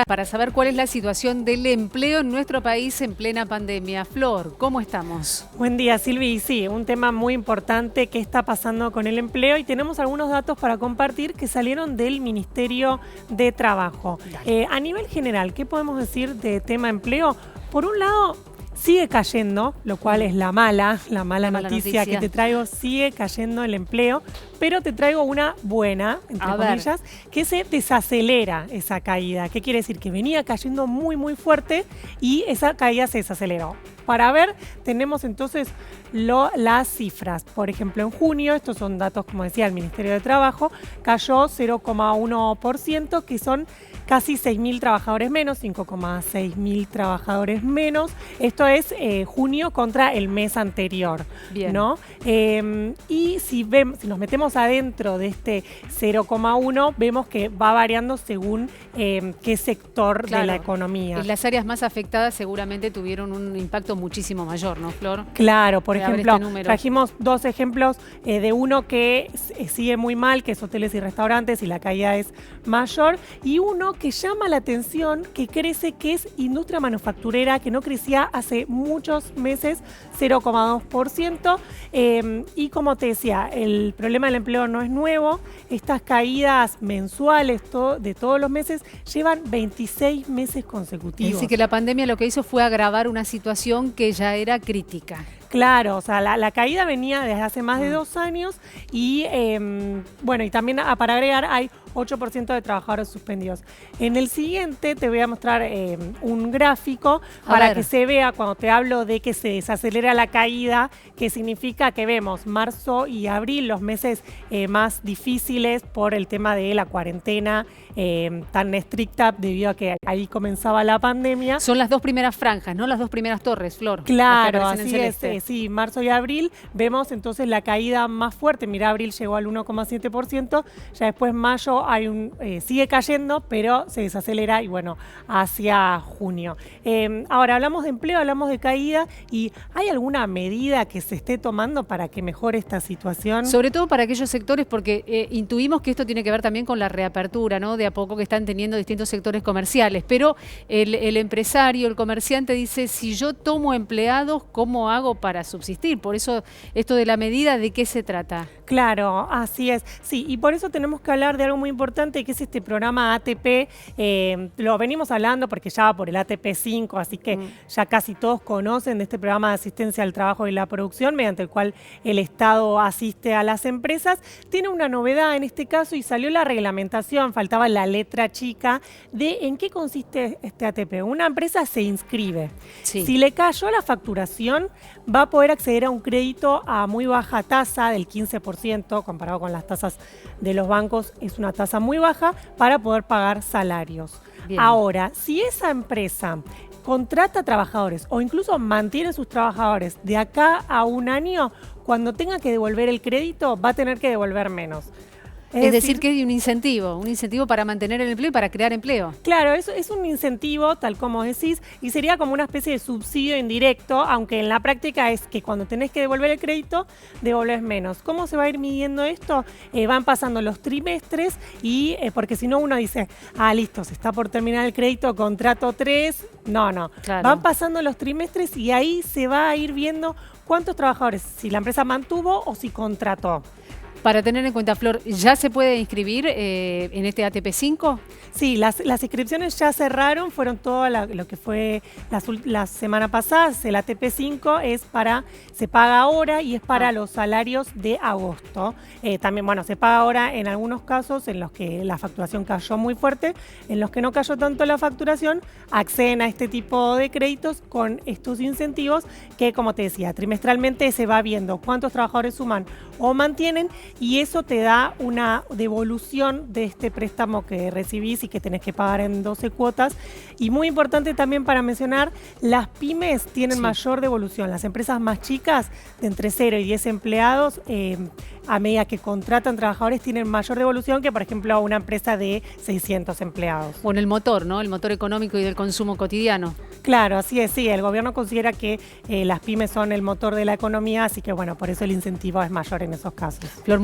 para saber cuál es la situación del empleo en nuestro país en plena pandemia. Flor, ¿cómo estamos? Buen día, Silvi. Sí, un tema muy importante que está pasando con el empleo y tenemos algunos datos para compartir que salieron del Ministerio de Trabajo. A nivel general, ¿qué podemos decir de tema empleo? Por un lado, sigue cayendo, lo cual es la mala noticia que te traigo, sigue cayendo el empleo, pero te traigo una buena, entre comillas, que se desacelera esa caída. ¿Qué quiere decir? Que venía cayendo muy fuerte y esa caída se desaceleró. Para ver, tenemos entonces las cifras. Por ejemplo, en junio, estos son datos, como decía, el Ministerio de Trabajo, cayó 0,1%, que son casi 6.000 trabajadores menos, 5,6 mil trabajadores menos. Esto es junio contra el mes anterior. Bien. ¿No? Y si nos metemos adentro de este 0,1, vemos que va variando según qué sector de la economía. Y las áreas más afectadas seguramente tuvieron un impacto muchísimo mayor, ¿no, Flor? Claro, por ejemplo, trajimos dos ejemplos de uno que sigue muy mal, que es hoteles y restaurantes, y la caída es mayor, y uno que llama la atención, que crece, que es industria manufacturera, que no crecía hace muchos meses, 0,2%. Y como te decía, el problema del empleo no es nuevo. Estas caídas mensuales de todos los meses llevan 26 meses consecutivos. Es decir, que la pandemia lo que hizo fue agravar una situación que ya era crítica. Claro, o sea, la caída venía desde hace más de 2 años y, bueno, y también para agregar hay 8% de trabajadores suspendidos. En el siguiente te voy a mostrar un gráfico para que se vea cuando te hablo de que se desacelera la caída, que significa que vemos marzo y abril, los meses más difíciles por el tema de la cuarentena tan estricta debido a que ahí comenzaba la pandemia. Son las dos primeras franjas, ¿no? Las dos primeras torres, Flor. Claro, así es. Sí, marzo y abril vemos entonces la caída más fuerte. Mira, abril llegó al 1,7%, ya después mayo sigue cayendo, pero se desacelera y bueno, hacia junio. Ahora hablamos de empleo, hablamos de caída, y ¿hay alguna medida que se esté tomando para que mejore esta situación? Sobre todo para aquellos sectores, porque intuimos que esto tiene que ver también con la reapertura, ¿no? De a poco que están teniendo distintos sectores comerciales, pero el empresario, el comerciante dice, si yo tomo empleados, ¿cómo hago para subsistir? Por eso, esto de la medida, ¿de qué se trata? Claro, así es. Sí, y por eso tenemos que hablar de algo muy importante, que es este programa ATP. Lo venimos hablando porque ya va por el ATP 5, así que ya casi todos conocen de este programa de asistencia al trabajo y la producción, mediante el cual el Estado asiste a las empresas. Tiene una novedad en este caso y salió la reglamentación, faltaba la letra chica, de en qué consiste este ATP. Una empresa se inscribe. Sí. Si le cayó la facturación, va a poder acceder a un crédito a muy baja tasa del 15%, comparado con las tasas de los bancos, es una tasa muy baja para poder pagar salarios. Bien. Ahora, si esa empresa contrata trabajadores o incluso mantiene sus trabajadores de acá a un año, cuando tenga que devolver el crédito, va a tener que devolver menos. Es decir, que hay un incentivo para mantener el empleo y para crear empleo. Claro, eso es un incentivo, tal como decís, y sería como una especie de subsidio indirecto, aunque en la práctica es que cuando tenés que devolver el crédito, devolves menos. ¿Cómo se va a ir midiendo esto? Van pasando los trimestres y, porque si no uno dice, listo, se está por terminar el crédito, contrato 3. No. Claro. Van pasando los trimestres y ahí se va a ir viendo cuántos trabajadores, si la empresa mantuvo o si contrató. Para tener en cuenta, Flor, ¿ya se puede inscribir en este ATP 5? Sí, las inscripciones ya cerraron, fueron todo lo que fue la semana pasada. El ATP 5 se paga ahora y es para los salarios de agosto. También, bueno, se paga ahora en algunos casos en los que la facturación cayó muy fuerte, en los que no cayó tanto la facturación, acceden a este tipo de créditos con estos incentivos que, como te decía, trimestralmente se va viendo cuántos trabajadores suman o mantienen, y eso te da una devolución de este préstamo que recibís y que tenés que pagar en 12 cuotas. Y muy importante también para mencionar, las pymes tienen mayor devolución. Las empresas más chicas, de entre 0 y 10 empleados, a medida que contratan trabajadores, tienen mayor devolución que, por ejemplo, una empresa de 600 empleados. Bueno, el motor, ¿no? El motor económico y del consumo cotidiano. Claro, así es, sí. El gobierno considera que las pymes son el motor de la economía, así que, bueno, por eso el incentivo es mayor en esos casos. Flor,